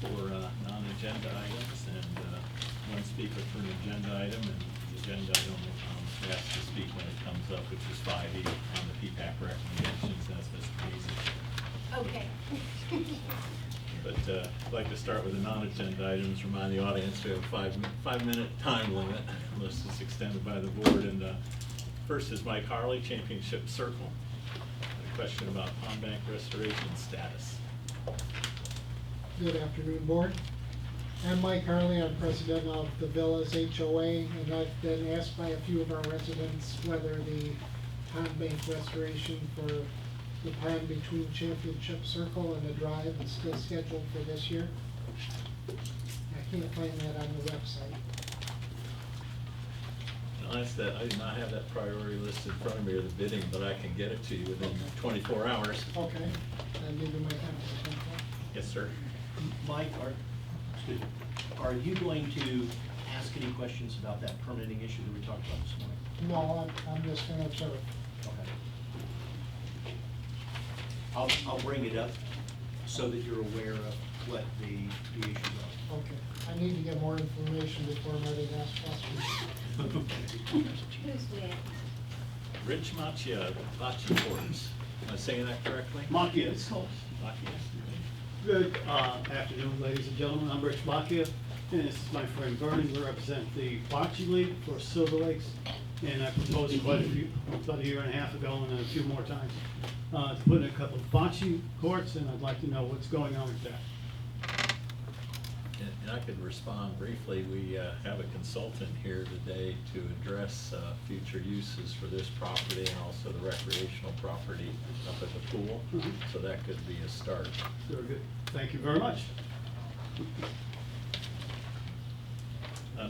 for non-agenda items, and one speaker for an agenda item, and the agenda item asked to speak when it comes up, which is 5E on the PPAC recommendations. That's Mr. Beasley. Okay. But I'd like to start with the non-agenda items. Remind the audience we have a five-minute time limit unless it's extended by the board. And first is Mike Harley, Championship Circle. A question about pond bank restoration status. Good afternoon, Board. I'm Mike Harley. I'm president of the Villas HOA, and I've been asked by a few of our residents whether the pond bank restoration for the pond between Championship Circle and the Drive is still scheduled for this year. I can't find that on the website. I did not have that priority list in front of me or the bidding, but I can get it to you within 24 hours. Okay, I'll give you my contact. Yes, sir. Mike, are you going to ask any questions about that permitting issue that we talked about this morning? No, I'm just gonna observe. Okay. I'll bring it up so that you're aware of what the issues are. Okay, I need to get more information before I'm ready to ask questions. Who's with? Rich Macchia, Bocce. Am I saying that correctly? Macchia, it's close. Macchia. Good afternoon, ladies and gentlemen. I'm Rich Macchia, and this is my friend Vernon. We represent the Bocce League for Silver Lakes. And I proposed about a year and a half ago and a few more times to put in a couple of bocce courts, and I'd like to know what's going on with that. And I could respond briefly. We have a consultant here today to address future uses for this property and also the recreational property up at the pool. So that could be a start. Very good. Thank you very much.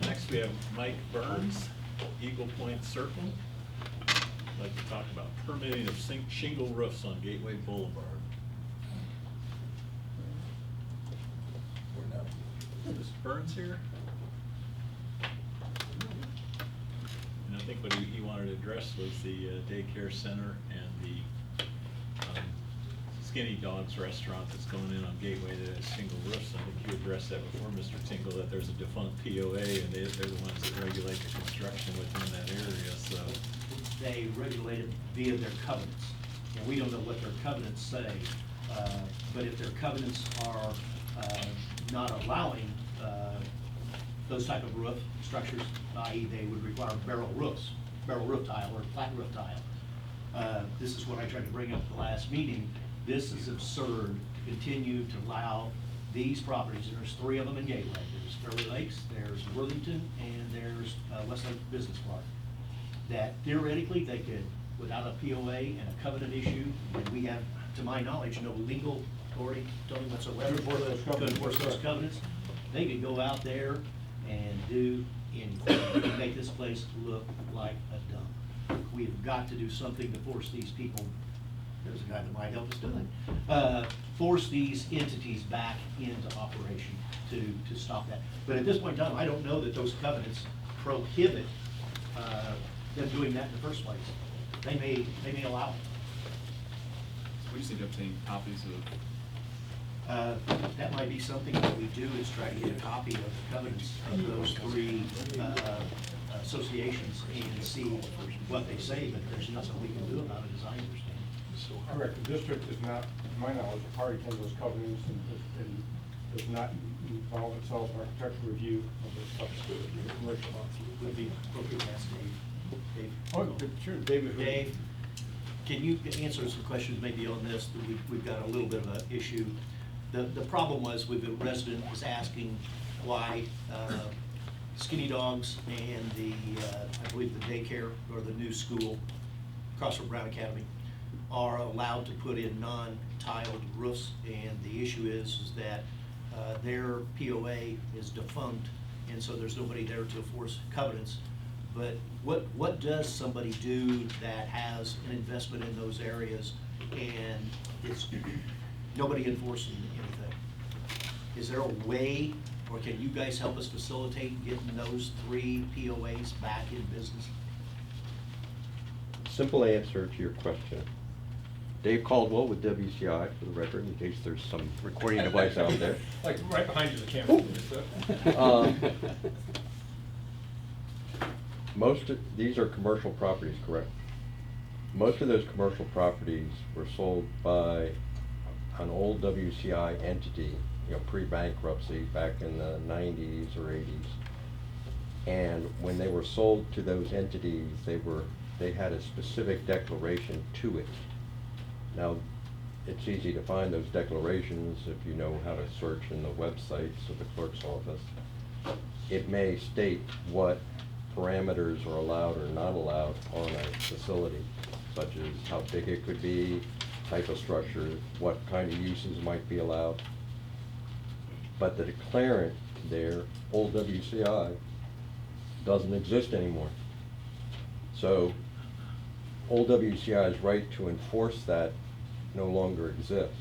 Next we have Mike Burns, Eagle Point Circle. I'd like to talk about permitting of shingle roofs on Gateway Boulevard. Mr. Burns here? And I think what he wanted to address was the daycare center and the Skinny Dogs restaurant that's going in on Gateway that has shingle roofs. I think you addressed that before, Mr. Tingle, that there's a defunct POA and they're the ones that regulate the construction within that area, so. They regulate it via their covenants. And we don't know what their covenants say, but if their covenants are not allowing those type of roof structures, i.e. they would require barrel roof tile or flat roof tile. This is what I tried to bring up at the last meeting. This is absurd to continue to allow these properties, and there's 3 of them in Gateway. There's Fairway Lakes, there's Worthington, and there's Westlake Business Park. That theoretically they could, without a POA and a covenant issue, and we have, to my knowledge, no legal authority, Tony, whatsoever, to enforce those covenants, they could go out there and do anything to make this place look like a dump. We've got to do something to force these people. There's a guy that might help us do it. Force these entities back into operation to stop that. But at this point in time, I don't know that those covenants prohibit them doing that in the first place. They may allow it. We just need to obtain copies of. That might be something that we do, is try to get a copy of the covenants of those 3 associations and see what they say, but there's nothing we can do about it, as I understand. Correct. The district is not, to my knowledge, a party to those covenants and does not involve itself in architectural review of this stuff. Would be appropriate to ask Dave. Oh, sure, David. Dave, can you answer some questions maybe on this? We've got a little bit of an issue. The problem was with the resident was asking why Skinny Dogs and the, I believe the daycare or the new school across from Brown Academy are allowed to put in non-tiled roofs, and the issue is that their POA is defunct, and so there's nobody there to enforce covenants. But what does somebody do that has an investment in those areas and it's nobody enforcing anything? Is there a way, or can you guys help us facilitate getting those 3 POAs back in business? Simple answer to your question. Dave Caldwell with WCI, for the record, in case there's some recording device out there. Like right behind you, the camera. These are commercial properties, correct? Most of those commercial properties were sold by an old WCI entity, pre-bankruptcy back in the 90s or 80s. And when they were sold to those entities, they had a specific declaration to it. Now, it's easy to find those declarations if you know how to search in the websites of the clerk's office. It may state what parameters are allowed or not allowed on a facility, such as how big it could be, type of structure, what kind of uses might be allowed. But the declarant there, old WCI, doesn't exist anymore. So old WCI's right to enforce that no longer exists.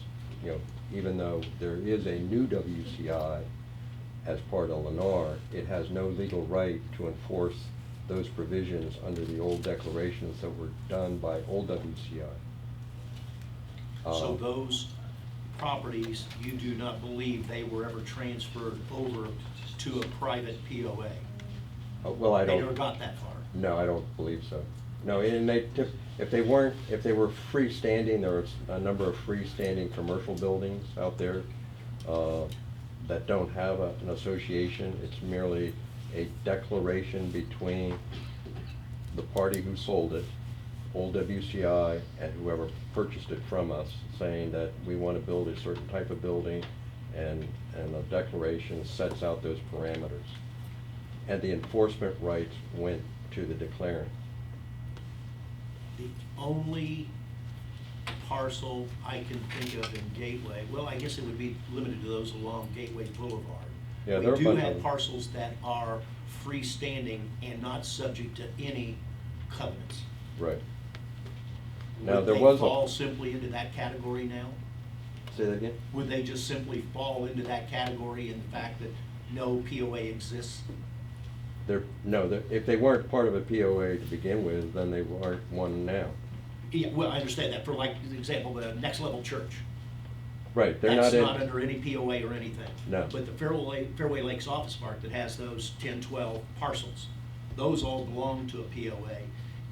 Even though there is a new WCI as part of Lennar, it has no legal right to enforce those provisions under the old declarations that were done by old WCI. So those properties, you do not believe they were ever transferred over to a private POA? Well, I don't. They never got that far? No, I don't believe so. No, and if they were freestanding, there was a number of freestanding commercial buildings out there that don't have an association. It's merely a declaration between the party who sold it, old WCI, and whoever purchased it from us, saying that we want to build a certain type of building, and a declaration sets out those parameters. And the enforcement rights went to the declarant. The only parcel I can think of in Gateway, well, I guess it would be limited to those along Gateway Boulevard. Yeah, there are a We do bunch of have them. parcels that are freestanding and not subject to any covenants. Right. Now, Would there they was fall simply into that category now? Say that again? Would they just simply fall into that category in the fact that no POA exists? If they weren't part of a POA to begin with, then they aren't one now. Yeah, well, I understand that. For like example, the Next Level Church. Right, they're That's not in. not under any POA or anything. No. But the Fairway Lakes Office Park that has those 10, 12 parcels, those all belong to a POA.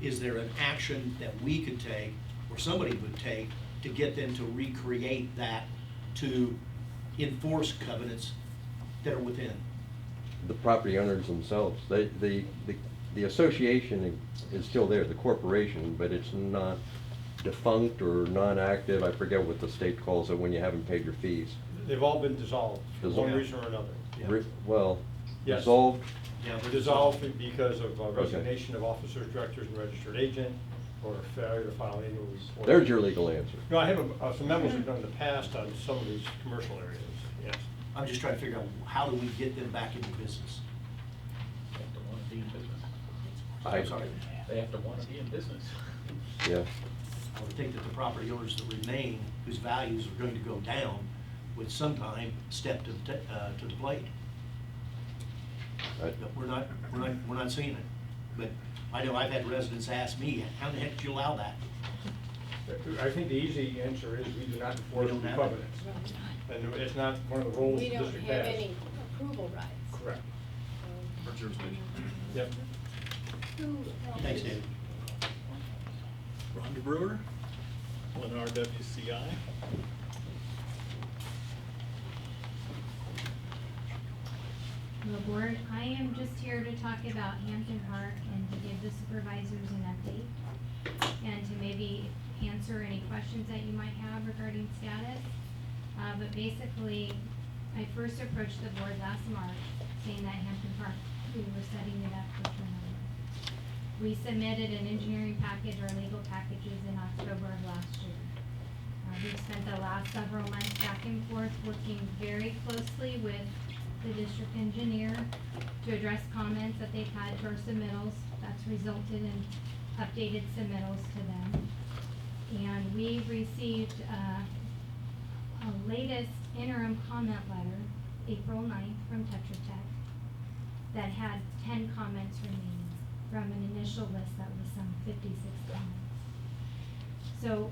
Is there an action that we could take, or somebody would take, to get them to recreate that, to enforce covenants that are within? The property owners themselves, the association is still there, the corporation, but it's not defunct or non-active. I forget what the state calls it when you haven't paid your fees. They've all been dissolved for one Dissolved. reason or another. Yeah. Well, Yes. dissolved, Yeah, Dissolved because of resignation of officers, directors, and registered agent, or failure to file annual reports. there's your legal answer. No, I have some memos we've done in the past on some of these commercial areas, yes. I'm just trying to figure out, how do we get them back into business? They have to want to be in business. I'm sorry. They have to want to be in business. Yeah, I would think that the property owners that remain, whose values are going to go down, would sometime step to the plate. But we're not seeing it. But I know I've had residents ask me, how the heck did you allow that? I think the easy answer is we do not enforce don't the have it. covenants. And it's not one of the roles We the don't district have has. any approval rights. Correct. Or jurisdiction. Yep. Thanks, David. Rhonda Brewer, Lennar WCI. Well, Board, I am just here to talk about Hampton Park and to give the supervisors an update and to maybe answer any questions that you might have regarding status. But basically, I first approached the board last March saying that Hampton Park, we were setting it up for turnover. We submitted an engineering package or legal packages in October of last year. We've spent the last several months back and forth working very closely with the district engineer to address comments that they've had to our submittals. That's resulted in updated submittals to them. And we received a latest interim comment letter, April 9th, from Tetra Tech that had 10 comments remaining from an initial list that was some 56 comments. So,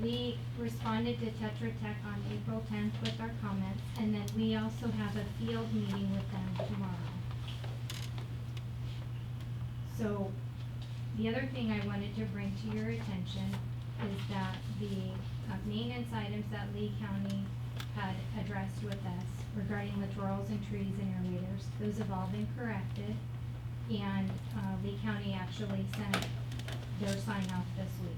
we responded to Tetra Tech on April 10th with our comments, and then we also have a field meeting with them tomorrow. So, the other thing I wanted to bring to your attention is that the maintenance items that Lee County had addressed with us regarding littorals and trees and aerators, those have all been corrected. And Lee County actually sent their sign off this week.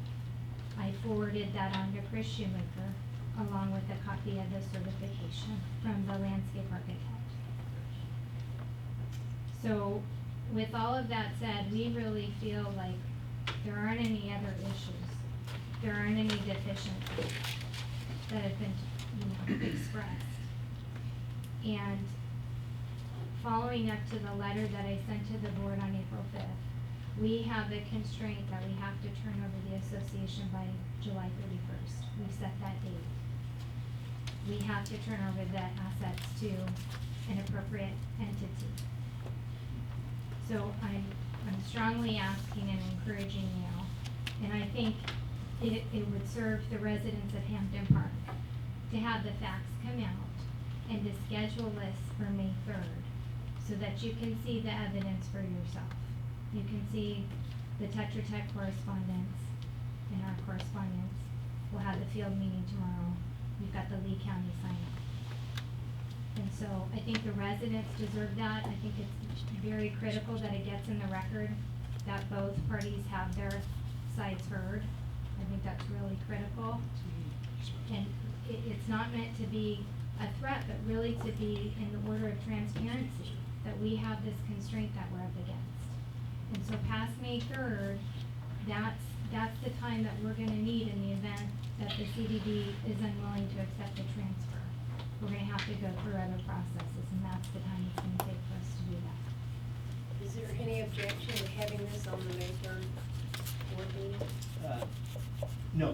I forwarded that on to Chris Shoemaker, along with a copy of the certification from the landscape architect. So, with all of that said, we really feel like there aren't any other issues. There aren't any deficiencies that have been, expressed. And following up to the letter that I sent to the board on April 5th, we have a constraint that we have to turn over the association by July 31st. We've set that date. We have to turn over the assets to an appropriate entity. So I'm strongly asking and encouraging you, and I think it would serve the residents of Hampton Park to have the facts come out and to schedule this for May 3rd so that you can see the evidence for yourself. You can see the Tetra Tech correspondence and our correspondence. We'll have the field meeting tomorrow. We've got the Lee County sign off. And so I think the residents deserve that. I think it's very critical that it gets in the record that both parties have their sides heard. I think that's really critical. And it's not meant to be a threat, but really to be in the order of transparency, that we have this constraint that we're up against. And so past May 3rd, that's the time that we're gonna need in the event that the CDD is unwilling to accept the transfer. We're gonna have to go through other processes, and that's the time it's gonna take for us to do that. Is there any objection to having this on the May 3rd board meeting?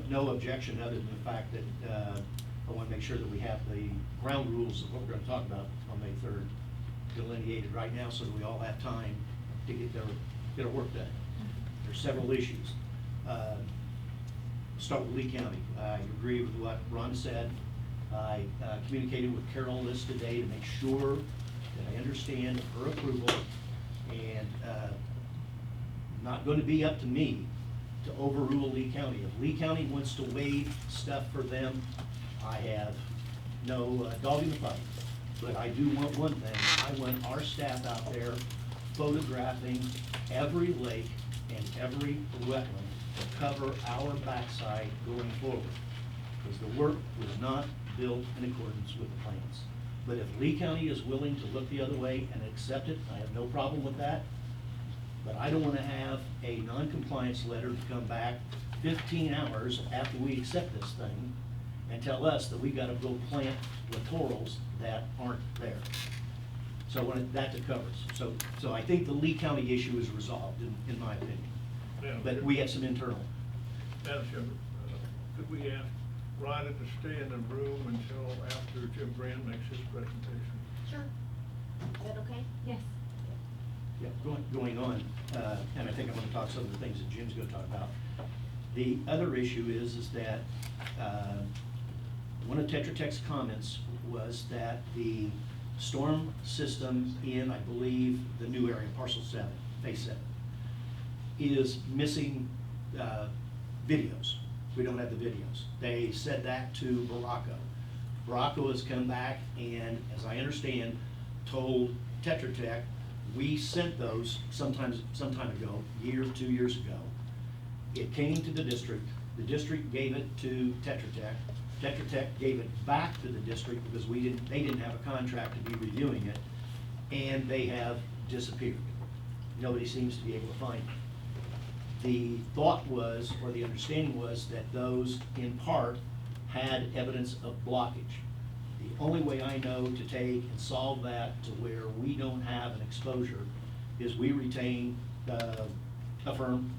No objection, other than the fact that I want to make sure that we have the ground rules of what we're going to talk about on May 3rd delineated right now, so that we all have time to get our work done. There's several issues. Start with Lee County. I agree with what Ron said. I communicated with Carol this today to make sure that I understand her approval, and not going to be up to me to overrule Lee County. If Lee County wants to waive stuff for them, I have no dog in the fight. But I do want one thing. I want our staff out there photographing every lake and every wetland to cover our backside going forward. Because the work was not built in accordance with the plans. But if Lee County is willing to look the other way and accept it, I have no problem with that. But I don't want to have a non-compliance letter to come back 15 hours after we accept this thing and tell us that we gotta go plant littorals that aren't there. So I wanted that to cover us. So I think the Lee County issue is resolved, in my opinion. But we have some internal. Madam Chairman, could we ask Ryder to stay in the room until after Jim Brand makes his presentation? Sure. Is that okay? Yes. Yeah, going on, and I think I'm gonna talk some of the things that Jim's gonna talk about. The other issue is that, one of Tetra Tech's comments was that the storm system in, I believe, the new area, parcel 7, phase 7, is missing, videos. We don't have the videos. They said that to Baracco. Baracco has come back and, as I understand, told Tetra Tech, we sent those some time ago, year, 2 years ago. It came to the district gave it to Tetra Tech. Tetra Tech gave it back to the district because they didn't have a contract to be reviewing it, and they have disappeared. Nobody seems to be able to find them. The thought was, or the understanding was, that those in part had evidence of blockage. The only way I know to take and solve that to where we don't have an exposure is we retain a firm,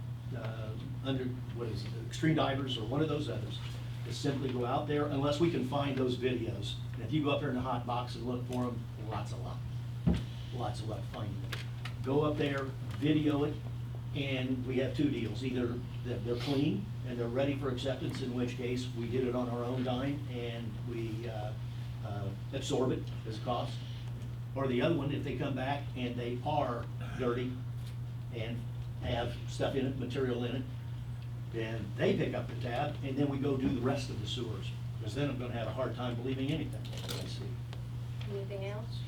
under, what is it, Extreme Divers or one of those others, to simply go out there, unless we can find those videos. And if you go up there in the hot box and look for them, lots of luck finding them. Go up there, video it, And we have two deals, either that they're clean and they're ready for acceptance, in which case we did it on our own dime and we absorb it as a cost. Or the other one, if they come back and they are dirty and have stuff in it, material in it, then they pick up the tab and then we go do the rest of the sewers. Because then I'm gonna have a hard time believing anything that I see. Anything else?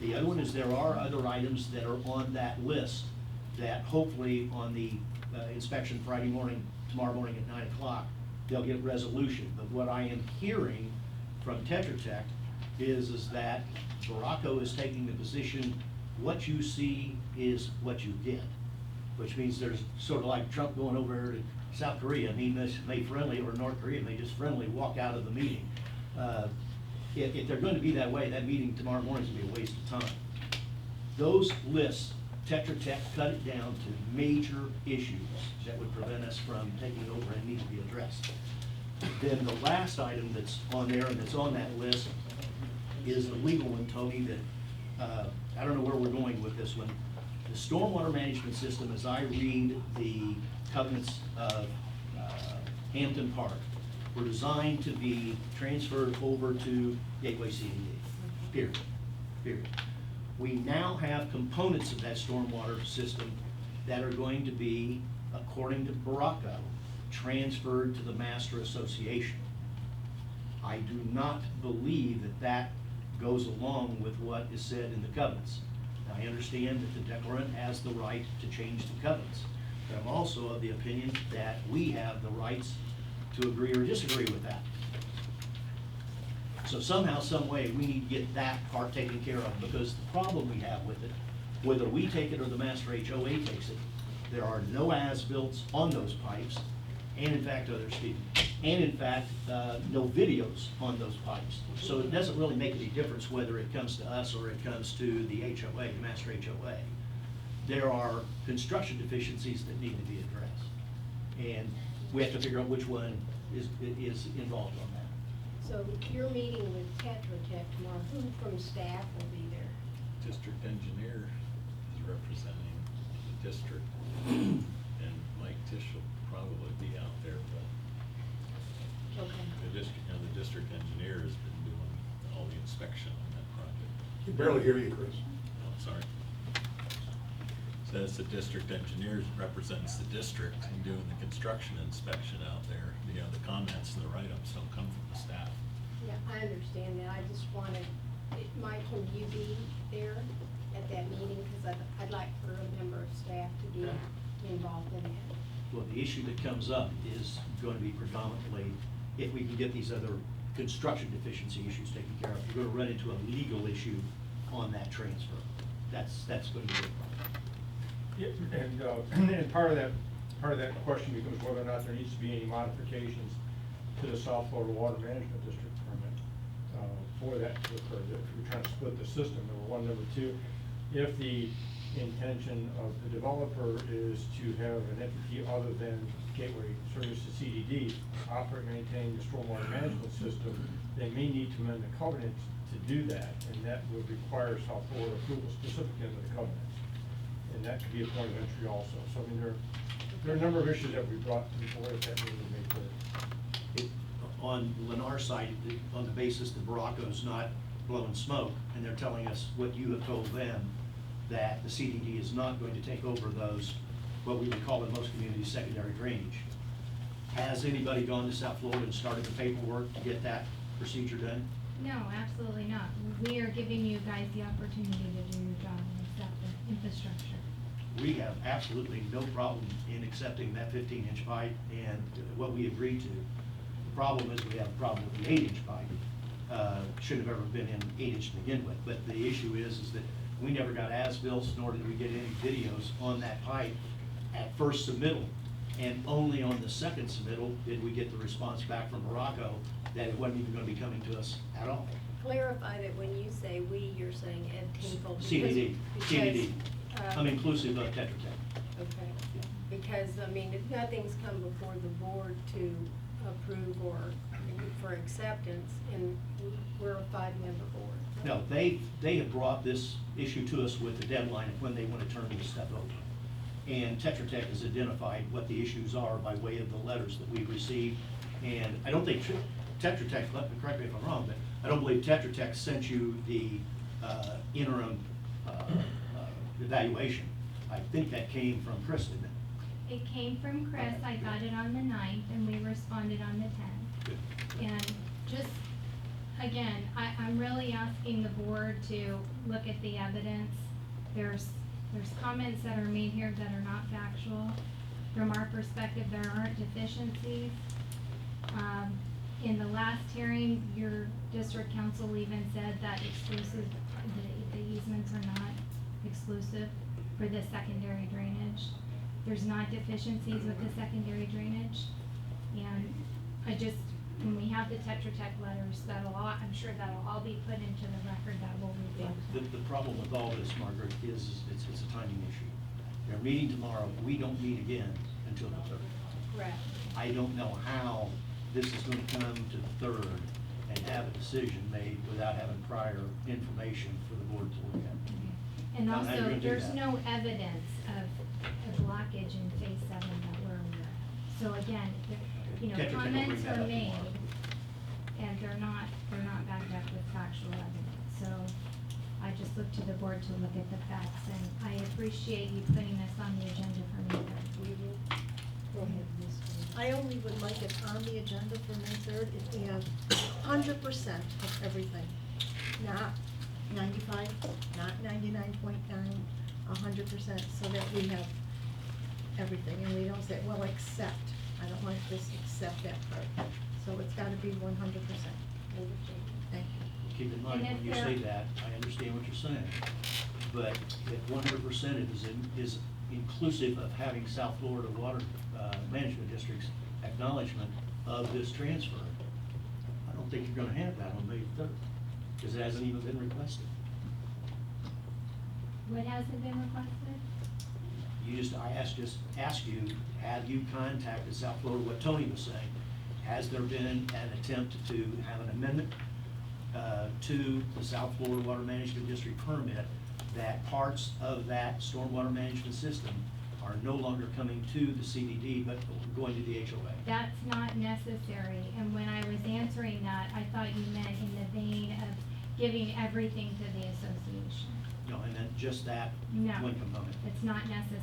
The other one is there are other items that are on that list that hopefully on the inspection Friday morning, tomorrow morning at 9 o'clock, they'll get resolution. But what I am hearing from Tetra Tech is that Baraco is taking the position, what you see is what you get. Which means there's sort of like Trump going over to South Korea, and he may friendly, or North Korea may just friendly walk out of the meeting. If they're going to be that way, that meeting tomorrow morning is going to be a waste of time. Those lists, Tetra Tech cut it down to major issues that would prevent us from taking over and need to be addressed. Then the last item that's on there and that's on that list is the legal one, Tony, that, I don't know where we're going with this one. The stormwater management system, as I read the covenants of Hampton Park, were designed to be transferred over to Gateway CDD, period. We now have components of that stormwater system that are going to be, according to Baraco, transferred to the Master Association. I do not believe that that goes along with what is said in the covenants. Now, I understand that the declarant has the right to change the covenants, but I'm also of the opinion that we have the rights to agree or disagree with that. So somehow, some way, we need to get that part taken care of, because the problem we have with it, whether we take it or the Master HOA takes it, there are no as-built on those pipes, and in fact, no videos on those pipes. So it doesn't really make any difference whether it comes to us or it comes to the HOA, the Master HOA. There are construction deficiencies that need to be addressed, and we have to figure out which one is involved on that. So you're meeting with Tetra Tech tomorrow. Who from staff will be there? District engineer is representing the district, and Mike Tisch will probably be out there, but Okay. the district engineer has been doing all the inspection on that project. We barely hear you, Chris. Oh, sorry. Says the district engineer represents the district in doing the construction inspection out there. You know, the comments and the write-ups don't come from the staff. Yeah, I understand that. I just wanted, Mike, can you be there at that meeting? Because I'd like for a member of staff to be involved in that. Well, the issue that comes up is going to be predominantly if we can get these other construction deficiency issues taken care of. We're going to run into a legal issue on that transfer. That's going to be a problem. Yeah, and part of that question becomes whether or not there needs to be any modifications to the South Florida Water Management District permit for that to occur. If we're trying to split the system, number one. Number two, if the intention of the developer is to have an entity other than Gateway Services CDD operate and maintain the stormwater management system, they may need to amend the covenants to do that, and that would require South Florida approval specifically under the covenants. And that could be a point of entry also. So I mean, there are a number of issues that we brought before that meeting to make clear. On Lennar's side, on the basis that Baraco's not blowing smoke, and they're telling us what you have told them, that the CDD is not going to take over those, what we would call in most communities, secondary drainage. Has anybody gone to South Florida and started the paperwork to get that procedure done? No, absolutely not. We are giving you guys the opportunity to do your job and accept the infrastructure. We have absolutely no problem in accepting that 15-inch pipe and what we agreed to. The problem is we have a problem with the 8-inch pipe. Shouldn't have ever been in 8-inch to begin with, but the issue is that we never got as-built, nor did we get any videos on that pipe at first submittal. And only on the second submittal did we get the response back from Baraco that it wasn't even gonna be coming to us at all. Clarify that when you say we, you're saying Ed Tinkle. CDD, CDD. because, I'm inclusive of Tetra Tech. Okay, because, I mean, if nothing's come before the board to approve or for acceptance, and we're a 5-member board. No, they have brought this issue to us with the deadline of when they want to turn this stuff over. And Tetra Tech has identified what the issues are by way of the letters that we've received. And I don't think Tetra Tech, correct me if I'm wrong, but I don't believe Tetra Tech sent you the interim evaluation. I think that came from Chris, didn't it? It came from Chris, I got it on the 9th, and we responded on the 10th. Good. And just, again, I'm really asking the board to look at the evidence. There's comments that are made here that are not factual. From our perspective, there aren't deficiencies. In the last hearing, your district council even said that the easements are not exclusive for the secondary drainage. There's not deficiencies with the secondary drainage. And when we have the Tetra Tech letters, I'm sure that'll all be put into the record that will reflect. The problem with all this, Margaret, is it's a timing issue. They're meeting tomorrow, we don't meet again until the 3rd. Correct. I don't know how this is going to come to the 3rd and have a decision made without having prior information for the board to look at. And Now, how you also, gonna do there's that? no evidence of a blockage in phase 7 that we're aware of. So again, Tetra Tech will bring comments that are up made, tomorrow. and they're not backed up with factual evidence. So I just look to the board to look at the facts, and I appreciate you putting this on the agenda for May 3rd. We will. Go ahead, Ms. Green. I only would like it on the agenda for May 3rd if we have 100% of everything, not 95, not 99.9, 100%, so that we have everything, and we don't say, well, except, I don't like this, except that part. So it's gotta be 100%. Thank you. Keep in mind, And if when you there- say that, I understand what you're saying, but if 100% is inclusive of having South Florida Water Management District's acknowledgement of this transfer, I don't think you're gonna have that on May 3rd, because it hasn't even been requested. What hasn't been requested? I asked you, have you contacted South Florida, what Tony was saying? Has there been an attempt to have an amendment to the South Florida Water Management District permit that parts of that stormwater management system are no longer coming to the CDD, but going to the HOA? That's not necessary, and when I was answering that, I thought you meant in the vein of giving everything to the association. No, and then just that No, one component. it's not necessary.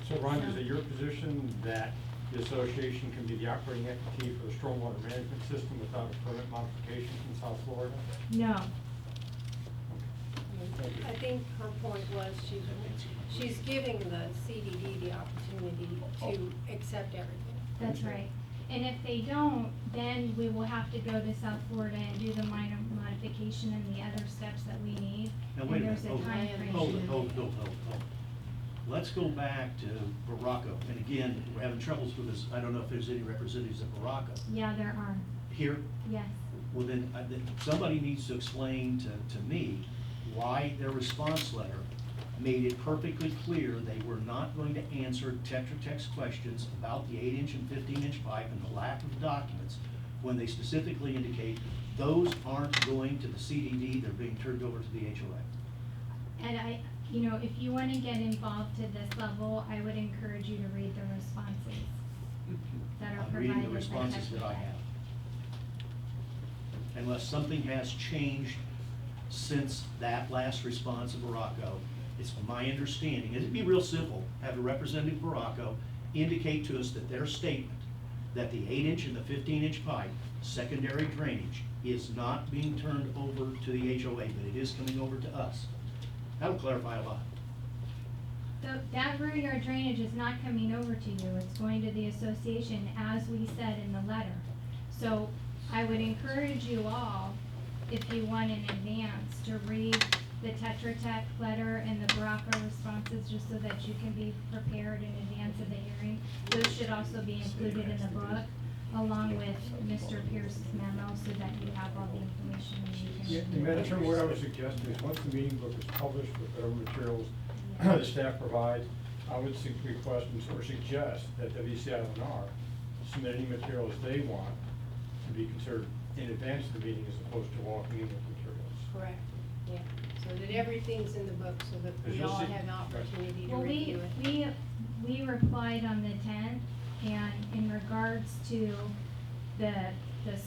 So Ron, is it your position that the association can be the operating entity for the stormwater management system without a permit modification from South Florida? No, I think her point was she's giving the CDD the opportunity to accept everything. that's right. And if they don't, then we will have to go to South Florida and do the minor modification and the other steps that we need. Now, wait a And there's minute, a timeframe. hold it. Let's go back to Baracco, and again, we're having troubles with this, I don't know if there's any representatives of Baracco. Yeah, there are, Here, yes. well then, somebody needs to explain to me why their response letter made it perfectly clear they were not going to answer Tetra Tech's questions about the 8-inch and 15-inch pipe and the lack of documents, when they specifically indicate those aren't going to the CDD, they're being turned over to the HOA. And if you want to get involved to this level, I would encourage you to read the responses that are I'm provided. reading the by responses that I Tetra Tech. have. Unless something has changed since that last response of Baracco, it's my understanding, it'd be real simple, have a representative of Baracco indicate to us that their statement that the 8-inch and the 15-inch pipe, secondary drainage, is not being turned over to the HOA, but it is coming over to us. That'll clarify a lot. That rear yard drainage is not coming over to you, it's going to the association, as we said in the letter. So I would encourage you all, if you want in advance, to read the Tetra Tech letter and the Baracco responses, just so that you can be prepared in advance of the hearing. Those should also be included in the book, along with Mr. Pierce's memo, so that you have all the information you can. And Madam Chairman, what I would suggest is, once the meeting book is published with whatever materials the staff provides, I would request or suggest that WCI&R submit any materials they want to be considered in advance of the meeting as opposed to walking in with materials. Correct, yeah, so that everything's in the book, so that Because we you'll all see- have an opportunity to Well, review it. we replied on the tenth, and in regards to the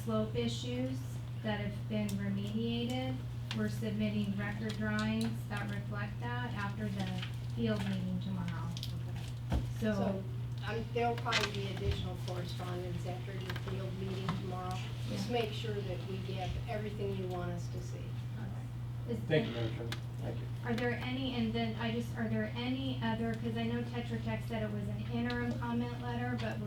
slope issues that have been remediated, we're submitting record drawings that reflect that after the field meeting tomorrow. So, There'll probably be additional correspondence after the field meeting tomorrow. Just Yeah. make sure that we get everything you want us to see. is Thank the- you, Madam Chairman. Thank you. Are there any, and then are there any other, cause I know Tetra Tech said it was an interim comment letter, but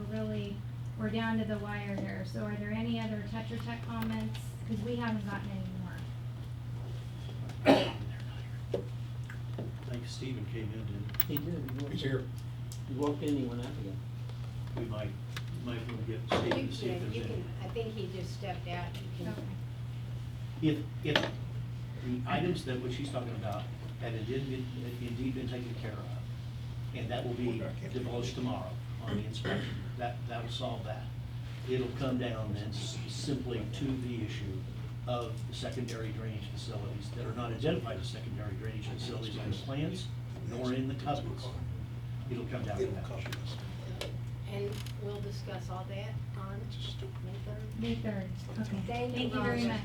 we're down to the wire here, so are there any other Tetra Tech comments? Cause we haven't gotten any more. I think Stephen came in, and He did. He's here. He walked in, he went out again. we might want to get Stephen to see if there's You any. can, I think he just stepped out. You can- Okay. If the items that which he's talking about had indeed been taken care of, and that will be divulged tomorrow on the inspection, that will solve that. It'll come down then simply to the issue of the secondary drainage facilities that are not identified as secondary drainage facilities on the plans, nor in the covenants. It'll come down to that issue. And we'll discuss all that on May 3rd. May 3rd, okay, Thank you, thank you very Roger. much.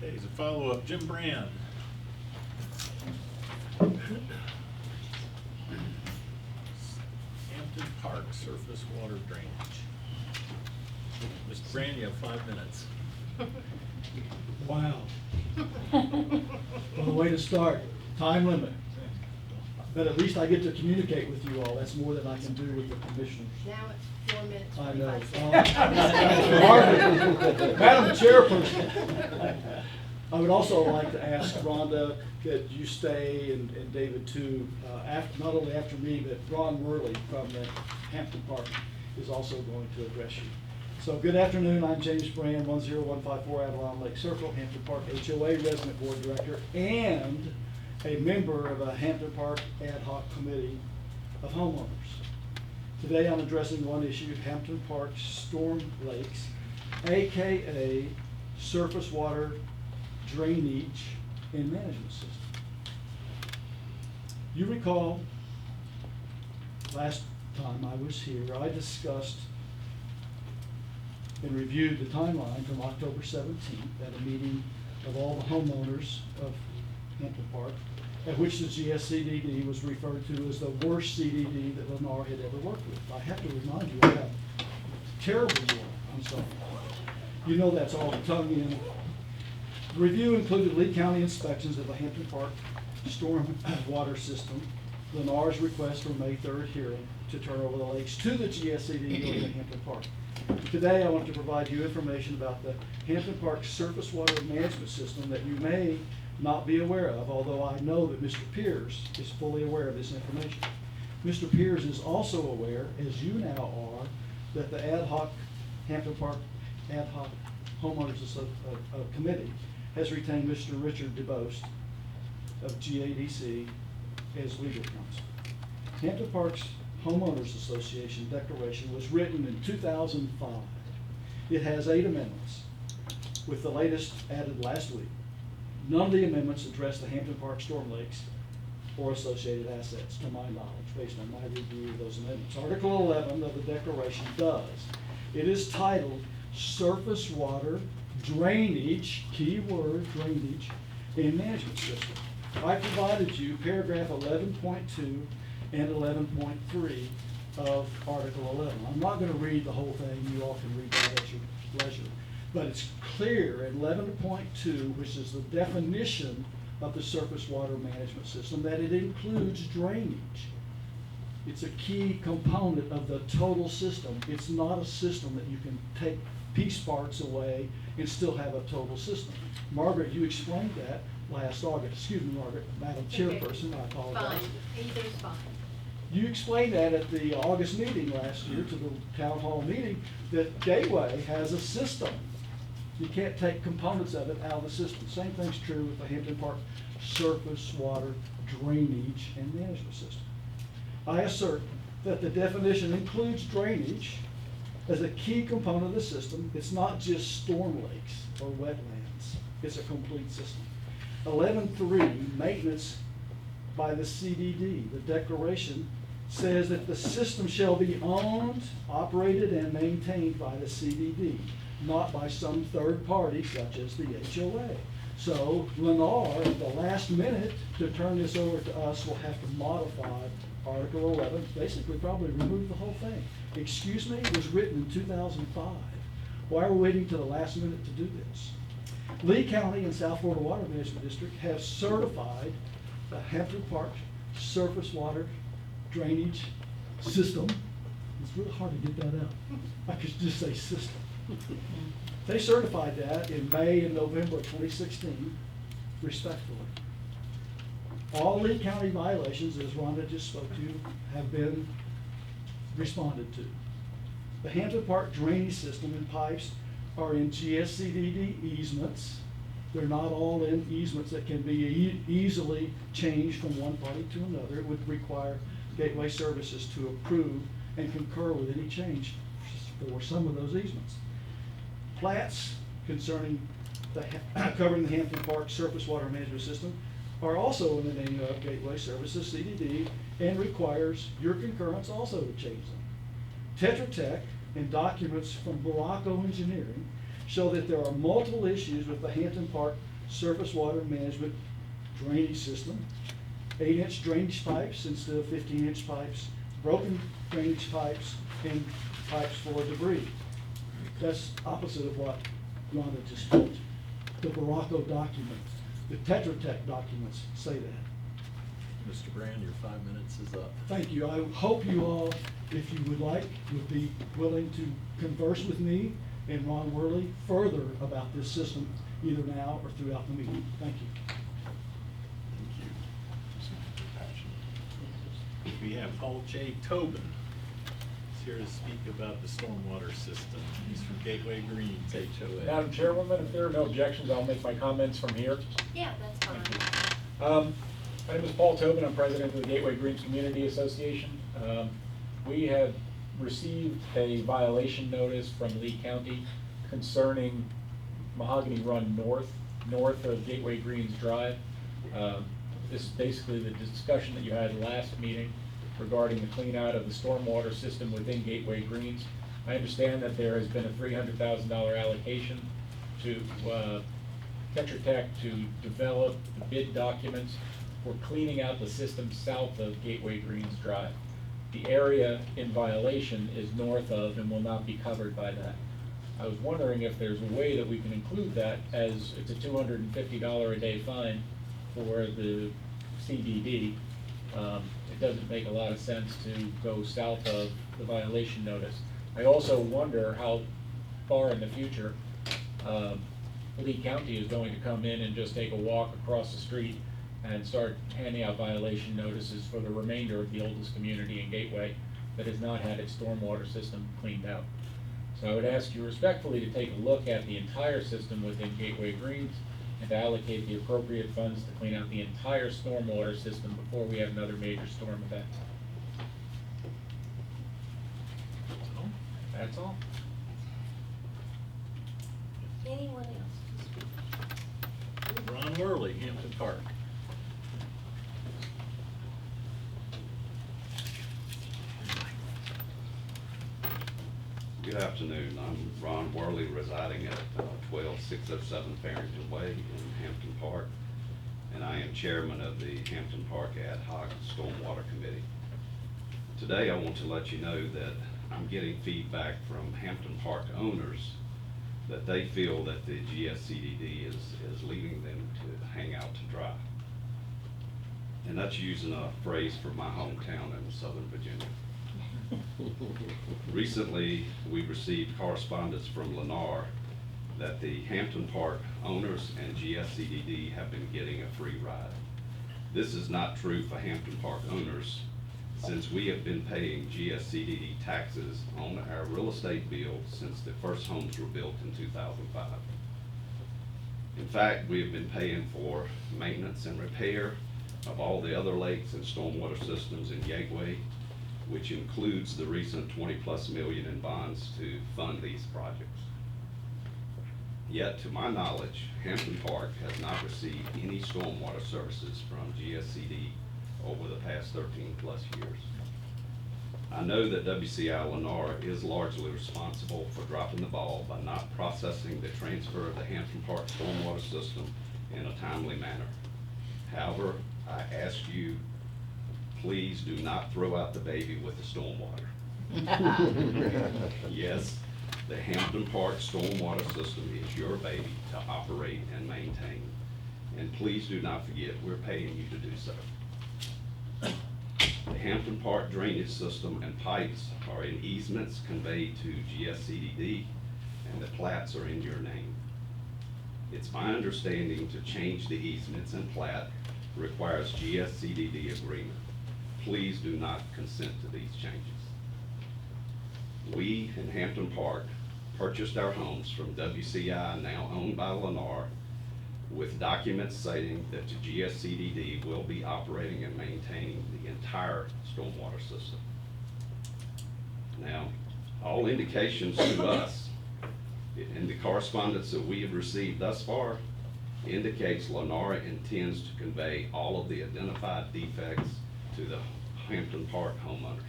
Okay, as a follow-up, Jim Brand. Hampton Park surface water drainage. Mr. Brand, you have 5 minutes. Wow. Well, the way to start, time limit. But at least I get to communicate with you all. That's more than I can do with the commissioners. Now it's 4 minutes, I know. 45 seconds. Margaret, Madam Chairperson, I would also like to ask Rhonda that you stay and David too, after, not only after me, but Ron Worley from the Hampton Park is also going to address you. So good afternoon, I'm James Brand, 10154 Avalon Lake Circle, Hampton Park HOA Resident Board Director, and a member of a Hampton Park Ad Hoc Committee of Homeowners. Today I'm addressing one issue, Hampton Park Storm Lakes, AKA surface water drainage and management system. You recall last time I was here, I discussed and reviewed the timeline from October 17th at a meeting of all the homeowners of Hampton Park, at which the GSCDD was referred to as the worst CDD that Lennar had ever worked with. I have to remind you how terrible you are. I'm sorry. You know that's all tongue in. The review included Lee County inspections of the Hampton Park storm water system, Lennar's request for May 3rd hearing to turn over the lakes to the GSCDD of the Hampton Park. Today I want to provide you information about the Hampton Park surface water management system that you may not be aware of, although I know that Mr. Pierce is fully aware of this information. Mr. Pierce is also aware, as you now are, that the ad hoc Hampton Park Ad Hoc Homeowners Committee has retained Mr. Richard DeBost of GADC as legal counsel. Hampton Park's Homeowners Association declaration was written in 2005. It has 8 amendments, with the latest added last week. None of the amendments address the Hampton Park storm lakes or associated assets, to my knowledge, based on my review of those amendments. Article 11 of the declaration does. It is titled Surface Water Drainage, key word, drainage, and Management System. I provided you paragraph 11.2 and 11.3 of Article 11. I'm not going to read the whole thing. You all can read that at your leisure. But it's clear in 11.2, which is the definition of the surface water management system, that it includes drainage. It's a key component of the total system. It's not a system that you can take piece parts away and still have a total system. Margaret, you explained that last August. Excuse me, Margaret, Madam Chairperson, I apologize. Fine, either's fine. You explained that at the August meeting last year, to the town hall meeting, that Gateway has a system. You can't take components of it out of the system. Same thing's true with the Hampton Park surface water drainage and management system. I assert that the definition includes drainage as a key component of the system. It's not just storm lakes or wetlands, it's a complete system. 11.3, maintenance by the CDD. The declaration says that the system shall be owned, operated, and maintained by the CDD, not by some third party such as the HOA. So Lennar, at the last minute, to turn this over to us, will have to modify Article 11, basically probably remove the whole thing. Excuse me, it was written in 2005. Why are we waiting to the last minute to do this? Lee County and South Florida Water Management District have certified the Hampton Park surface water drainage system. It's really hard to get that out. I could just say system. They certified that in May and November of 2016, respectfully. All Lee County violations, as Rhonda just spoke to, have been responded to. The Hampton Park drainage system and pipes are in GSCDD easements. They're not all in easements that can be easily changed from one party to another. It would require Gateway Services to approve and concur with any change for some of those easements. Plats concerning covering the Hampton Park surface water management system are also in the name of Gateway Services, CDD, and requires your concurrence also to change them. Tetra Tech and documents from Baracco Engineering show that there are multiple issues with the Hampton Park surface water management drainage system. 8-inch drainage pipes instead of 15-inch pipes, broken drainage pipes, and pipes full of debris. That's opposite of what Rhonda just told you. The Baracco documents, the Tetra Tech documents say that. Mr. Brand, your 5 minutes is up. Thank you. I hope you all, if you would like, would be willing to converse with me and Ron Worley further about this system, either now or throughout the meeting. Thank you. We have Paul J. Tobin. He's here to speak about the stormwater system. He's from Gateway Greens, HOA. Madam Chairwoman, if there are no objections, I'll make my comments from here. Yeah, that's fine. My name is Paul Tobin. I'm president of the Gateway Greens Community Association. We have received a violation notice from Lee County concerning Mahogany Run north of Gateway Greens Drive. This is basically the discussion that you had last meeting regarding the clean out of the stormwater system within Gateway Greens. I understand that there has been a $300,000 allocation to Tetra Tech to develop the bid documents for cleaning out the system south of Gateway Greens Drive. The area in violation is north of and will not be covered by that. I was wondering if there's a way that we can include that, as it's a $250 a day fine for the CDD. It doesn't make a lot of sense to go south of the violation notice. I also wonder how far in the future Lee County is going to come in and just take a walk across the street and start handing out violation notices for the remainder of the oldest community in Gateway that has not had its stormwater system cleaned out. So I would ask you respectfully to take a look at the entire system within Gateway Greens and to allocate the appropriate funds to clean out the entire stormwater system before we have another major storm event. That's all. Anyone else? Ron Worley, Hampton Park. Good afternoon. I'm Ron Worley, residing at 12607 Farrington Way in Hampton Park, and I am chairman of the Hampton Park Ad Hoc Stormwater Committee. Today I want to let you know that I'm getting feedback from Hampton Park owners that they feel that the GSCDD is leaving them to hang out to dry. And that's using a phrase from my hometown in Southern Virginia. Recently, we received correspondence from Lennar that the Hampton Park owners and GSCDD have been getting a free ride. This is not true for Hampton Park owners, since we have been paying GSCDD taxes on our real estate bill since the first homes were built in 2005. In fact, we have been paying for maintenance and repair of all the other lakes and stormwater systems in Gateway, which includes the recent 20+ million in bonds to fund these projects. Yet, to my knowledge, Hampton Park has not received any stormwater services from GSCD over the past 13+ years. I know that WCI Lennar is largely responsible for dropping the ball by not processing the transfer of the Hampton Park stormwater system in a timely manner. However, I ask you, please do not throw out the baby with the stormwater. Yes, the Hampton Park stormwater system is your baby to operate and maintain. And please do not forget, we're paying you to do so. The Hampton Park drainage system and pipes are in easements conveyed to GSCDD, and the plats are in your name. It's my understanding to change the easements and plat requires GSCDD agreement. Please do not consent to these changes. We in Hampton Park purchased our homes from WCI, now owned by Lennar, with documents stating that the GSCDD will be operating and maintaining the entire stormwater system. Now, all indications to us in the correspondence that we have received thus far indicates Lennar intends to convey all of the identified defects to the Hampton Park homeowners.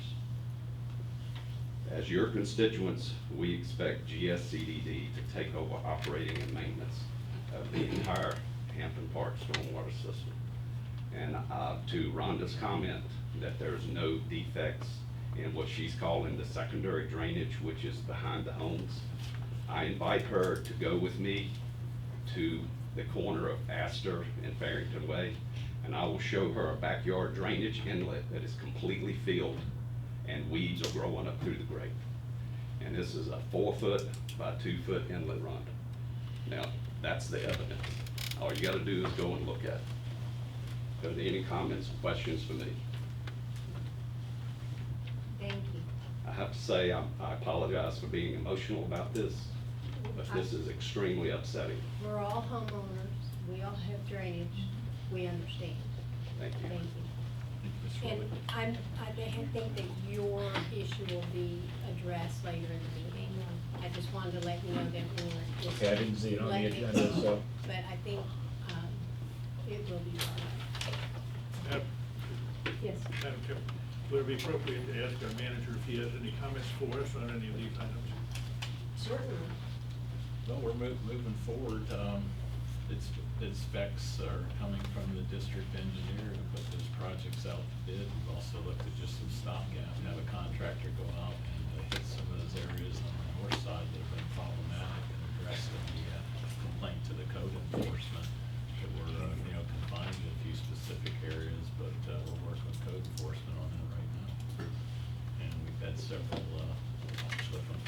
As your constituents, we expect GSCDD to take over operating and maintenance of the entire Hampton Park stormwater system. And to Rhonda's comment that there's no defects in what she's calling the secondary drainage, which is behind the homes, I invite her to go with me to the corner of Astor and Farrington Way, and I will show her a backyard drainage inlet that is completely filled and weeds are growing up through the grate. And this is a 4-foot by 2-foot inlet run. Now, that's the evidence. All you gotta do is go and look at it. Are there any comments or questions for me? Thank you. I have to say, I apologize for being emotional about this, but this is extremely upsetting. We're all homeowners, we all have drainage, we understand. Thank you. Thank you. And I think that your issue will be addressed later in the meeting. I just wanted to let you know that we were just. Okay, I didn't see it on the letting agenda, know, so. But I think, it will be brought up. Yes. Madam Chair, would it be appropriate to ask our manager if he has any comments for us on any of these items? Certainly. No, we're moving forward. Bid specs are coming from the district engineer to put those projects out to bid. We've also looked at just some stopgap, have a contractor go out and hit some of those areas on the north side that have been problematic and address the complaint to the code enforcement that we're, confined to a few specific areas, but we're working with code enforcement on that right now. And we've had several talks with them,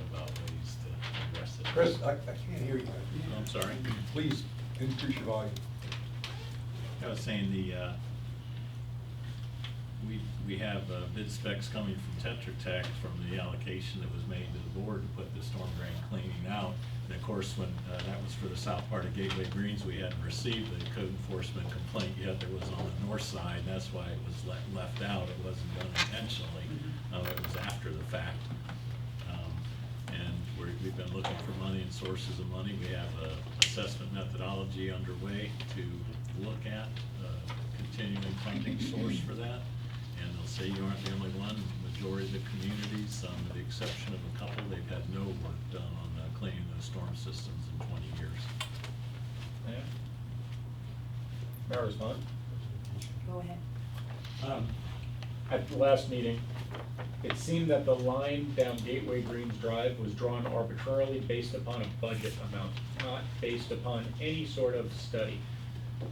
about ways to address it. Chris, I can't hear you. I'm sorry? Please increase your volume. I was saying we have bid specs coming from Tetra Tech from the allocation that was made to the board to put the storm drain cleaning out. And of course, when that was for the south part of Gateway Greens, we hadn't received the code enforcement complaint yet. There was on the north side. That's why it was left out. It wasn't done intentionally. It was after the fact. And we've been looking for money and sources of money. We have a assessment methodology underway to look at continuing funding source for that. And they'll say you aren't the only one. Majority of the communities, with the exception of a couple, they've had no work done on cleaning those storm systems in 20 years. Yeah. May I respond? Go ahead. At the last meeting, it seemed that the line down Gateway Greens Drive was drawn arbitrarily based upon a budget amount, not based upon any sort of study.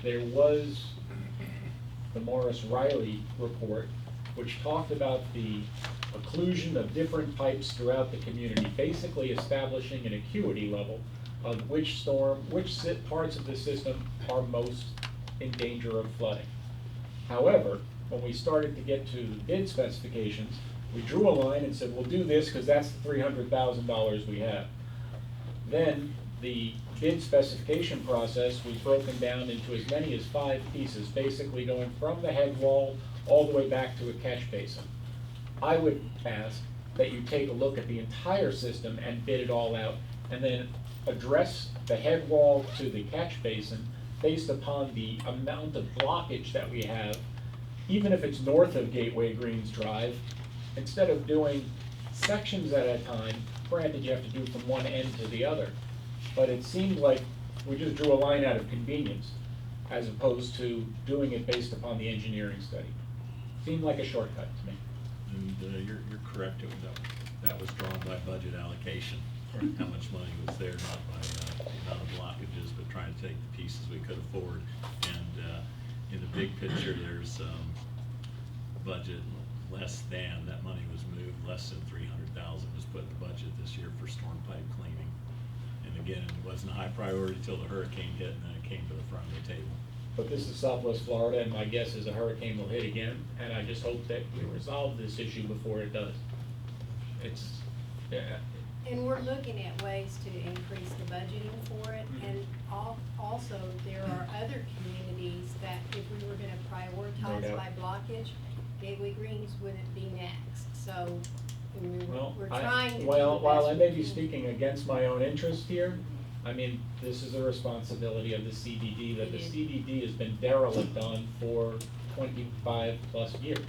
There was the Morris Riley report, which talked about the occlusion of different pipes throughout the community, basically establishing an acuity level of which parts of the system are most in danger of flooding. However, when we started to get to the bid specifications, we drew a line and said, we'll do this because that's the $300,000 we have. Then the bid specification process was broken down into as many as 5 pieces, basically going from the head wall all the way back to a catch basin. I would ask that you take a look at the entire system and bid it all out, and then address the head wall to the catch basin based upon the amount of blockage that we have, even if it's north of Gateway Greens Drive, instead of doing sections at a time. Granted, you have to do from one end to the other, but it seemed like we just drew a line out of convenience as opposed to doing it based upon the engineering study. Seemed like a shortcut to me. And you're correct, that was drawn by budget allocation, how much money was there, not by the amount of blockages, but trying to take the pieces we could afford. And in the big picture, there's budget less than, that money was moved, less than 300,000 was put in the budget this year for storm pipe cleaning. And again, it wasn't a high priority till the hurricane hit, and then it came to the front of the table. But this is Southwest Florida, and my guess is a hurricane will hit again, and I just hope that we resolve this issue before it does. It's, yeah. And we're looking at ways to increase the budgeting for it, and also, there are other communities that if we were gonna prioritize No doubt. by blockage, Gateway Greens wouldn't be next, so Well, we're trying to do the while I best may we be can. speaking against my own interest here, I mean, this is a responsibility of the CDD that the It is. CDD has been derelict on for 25 plus years.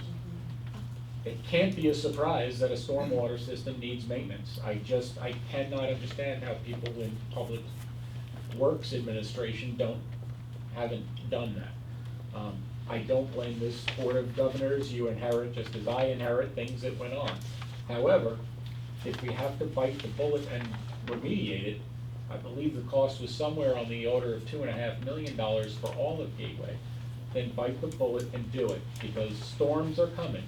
It can't be a surprise that a stormwater system needs maintenance. I cannot understand how people in public works administration haven't done that. I don't blame this board of governors. You inherit, just as I inherit, things that went on. However, if we have to bite the bullet and remediate it, I believe the cost was somewhere on the order of $2.5 million for all of Gateway, then bite the bullet and do it, because storms are coming.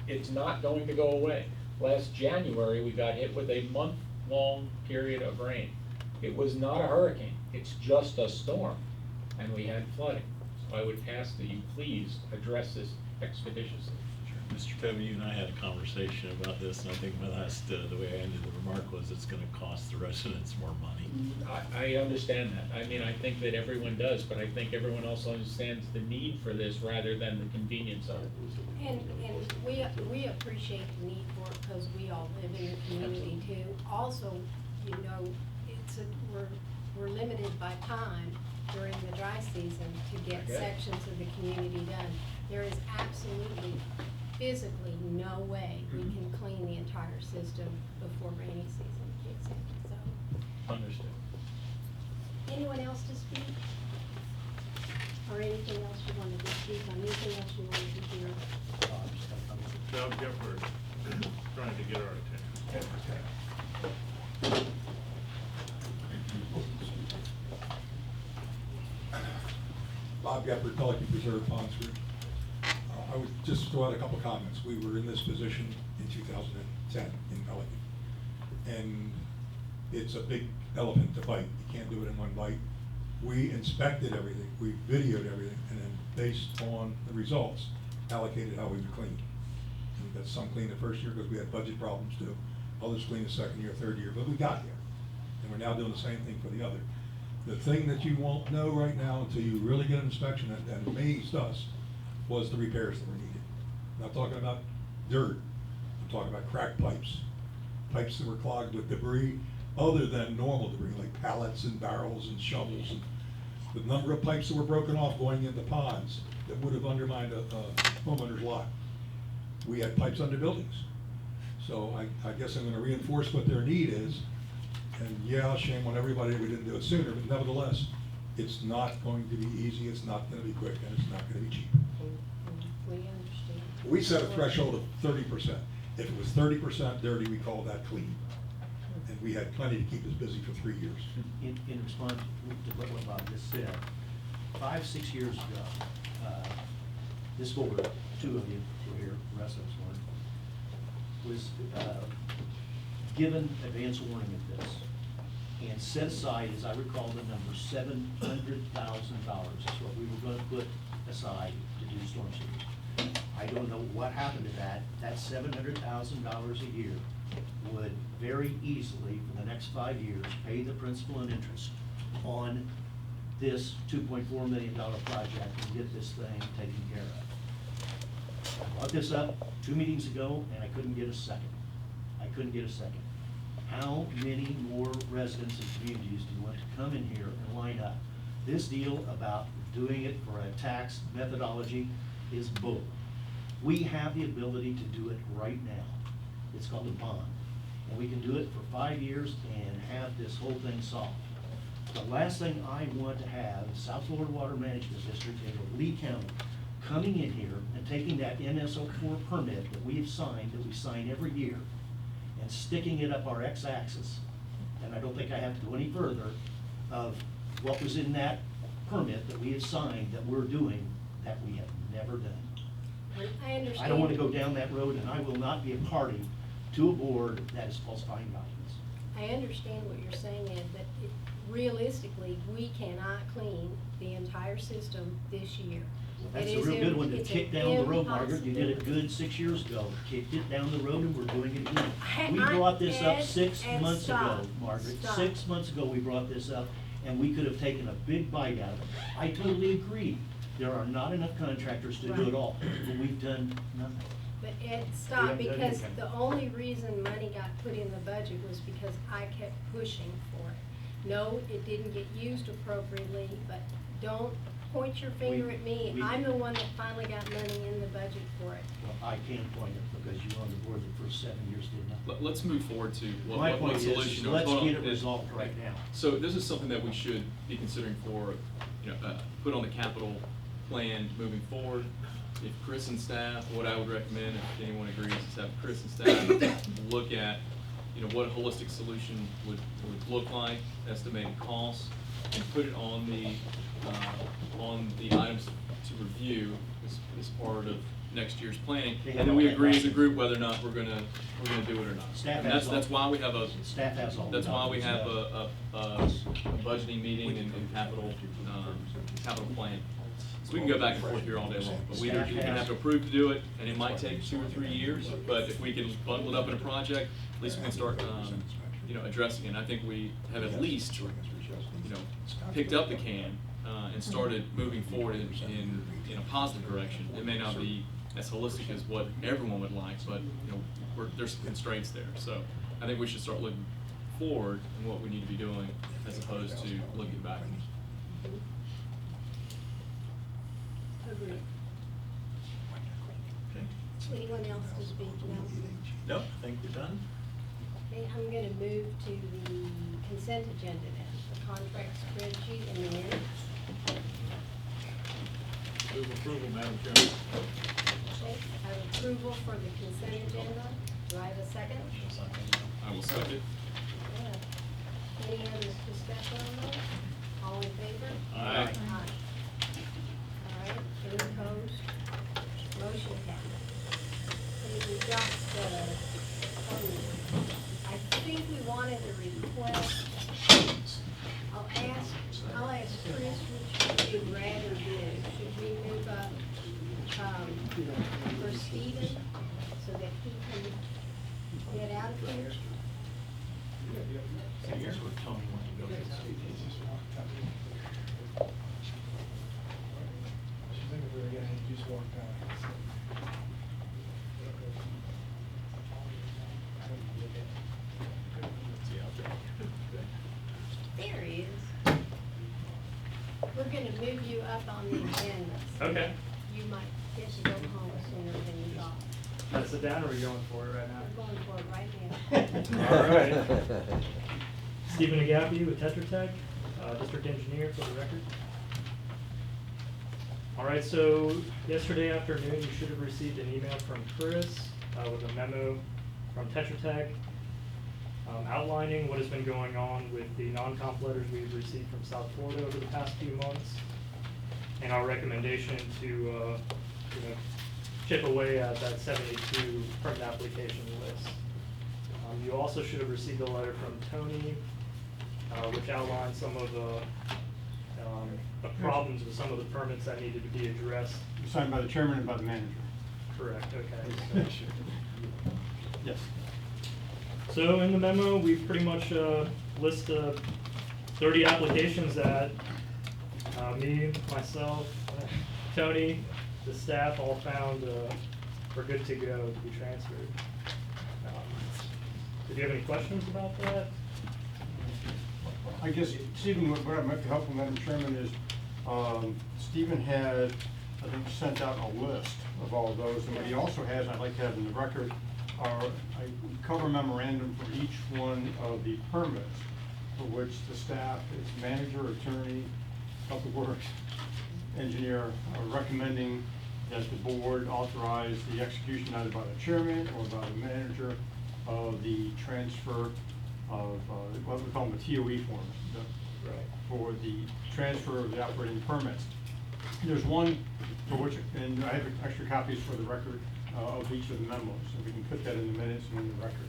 It's not going to go away. Last January, we got hit with a month-long period of rain. It was not a hurricane, it's just a storm, and we had flooding. So I would ask that you please address this expeditiously. Mr. Tobin, you and I had a conversation about this, and I think the way I ended the remark was it's gonna cost the residents more money. I understand that. I mean, I think that everyone does, but I think everyone also understands the need for this rather than the convenience of it. And we appreciate the need for it because we all live in the community too. Also, you know, we're limited by time during the dry season to get Okay. sections of the community done. There is absolutely, physically, no way we can clean the entire system before rainy season kicks in, so. Understood. Anyone else to speak? Or anything else you wanted to speak on, anything else you wanted to hear? Doug Gephardt trying to get our attention. Bob Gephardt, Pelican Preserve, Ponds Group. I would just throw out a couple comments. We were in this position in 2010 in Pelican. And it's a big elephant to bite. You can't do it in one bite. We inspected everything, we videoed everything, and then based on the results, allocated how we would clean. And that some cleaned the first year because we had budget problems too. Others cleaned the second year, third year, but we got there. And we're now doing the same thing for the other. The thing that you won't know right now until you really get an inspection that amazed us was the repairs that were needed. I'm not talking about dirt, I'm talking about cracked pipes. Pipes that were clogged with debris other than normal debris, like pallets and barrels and shovels. And the number of pipes that were broken off going into ponds that would have undermined a homeowner's lot. We had pipes under buildings. So I guess I'm gonna reinforce what their need is. And yeah, shame on everybody we didn't do it sooner, but nevertheless, it's not going to be easy, it's not gonna be quick, and it's not gonna be cheap. We understand. We set a threshold of 30%. If it was 30% dirty, we call that clean. And we had plenty to keep us busy for 3 years. In response to what Bob just said, 5-6 years ago, this board, two of you were here, the rest of us weren't, was given advance warning of this and set aside, as I recall the number, $700,000 is what we were gonna put aside to do storm sewers. I don't know what happened to that. That $700,000 a year would very easily, for the next 5 years, pay the principal and interest on this $2.4 million project and get this thing taken care of. Brought this up 2 meetings ago, and I couldn't get a second. I couldn't get a second. How many more residents and communities do you want to come in here and line up? This deal about doing it for a tax methodology is bull. We have the ability to do it right now. It's called a bond. And we can do it for 5 years and have this whole thing solved. The last thing I want to have is South Florida Water Management District and Lee County coming in here and taking that NSO4 permit that we have signed, that we sign every year, and sticking it up our x-axis. And I don't think I have to go any further of what was in that permit that we have signed that we're doing that we have never done. I understand. I don't want to go down that road, and I will not be a party to a board that is falsifying documents. I understand what you're saying, Ed, but realistically, we cannot clean the entire system this year. That's It a is real good one to it's kick an down the road, Margaret. You did it impossibility. good 6 years ago. Kicked it down the road, and we're doing it again. We I- brought this up Ed, 6 Ed, months stop. ago, Margaret. Stop. 6 months ago, we brought this up, and we could have taken a big bite out of it. I totally agree. There are not enough contractors to do Right. it all, but we've done nothing. But Ed, We stop, haven't done because anything. the only reason money got put in the budget was because I kept pushing for it. No, it didn't get used appropriately, but don't point your finger at me. we- I'm the one that finally got money in the budget for it. Well, I can point it because you were on the board the first 7 years, didn't I? Let's move forward to My what point is, solution. let's Hold on. get it resolved right now. So this is something that we should be considering for, put on the capital plan moving forward. If Chris and staff, what I would recommend, if anyone agrees, is have Chris and staff look at, what a holistic solution would look like, estimated costs, and put it on the items to review as part of next year's planning. They have And then we all that agree as a document. group whether or not we're gonna do it or not. Staff And has that's all- why we have Staff has all the that's why we have documents. a budgeting meeting and capital plan. So we can go back and forth here all day long, but we're gonna have to approve to do it, and it might take 2 or 3 years, but if we can bundle it up in a project, at least we can start, addressing it. And I think we have at least, picked up the can, and started moving forward in a positive direction. It may not be as holistic as what everyone would like, but, there's some constraints there. So I think we should start looking forward and what we need to be doing as opposed to looking backwards. Agreed. Okay. Anyone else to speak now? No, I think we're done. Okay, I'm gonna move to the consent agenda then, the contract spreadsheet and the minutes. Move approval, Madam Chairman. Okay, I have approval for the consent agenda. Do I have a second? I will second. Yeah. Any other discussion on that? All in favor? Aye. All right, any opposed? Motion passed. Okay, we got, I think we wanted to request, I'll ask Chris, which would you rather do? Should we move up, for Stephen, so that he can get out of here? So here's where Tony wanted to go. There he is. We're gonna move you up on the agenda. so Okay. You might get to go home sooner than you thought. Can I sit down, or are we going for it right We're now? going for it right now. All right. Stephen Agapi with Tetra Tech, district engineer for the record. All right, so yesterday afternoon, you should have received an email from Chris with a memo from Tetra Tech outlining what has been going on with the non-comp letters we've received from South Florida over the past few months, and our recommendation to chip away at that 72 permit application list. You also should have received a letter from Tony, which outlines some of the problems with some of the permits that needed to be addressed. Signed by the chairman and by the manager. Correct, okay. Yes. So in the memo, we pretty much list 30 applications that me, myself, Tony, the staff all found we're good to go to be transferred. Did you have any questions about that? I guess, Stephen, what might be helpful, Madam Chairman, is, Stephen had, I think, sent out a list of all of those, and what he also has, I'd like to have in the record, are a cover memorandum for each one of the permits, for which the staff, its manager, attorney, public works, engineer, are recommending that the board authorize the execution either by the chairman or by the manager of the transfer of, what we call them, the TOE forms, for the transfer of the operating permits. There's one for which, and I have extra copies for the record of each of the memos, so we can put that in the minutes and in the record.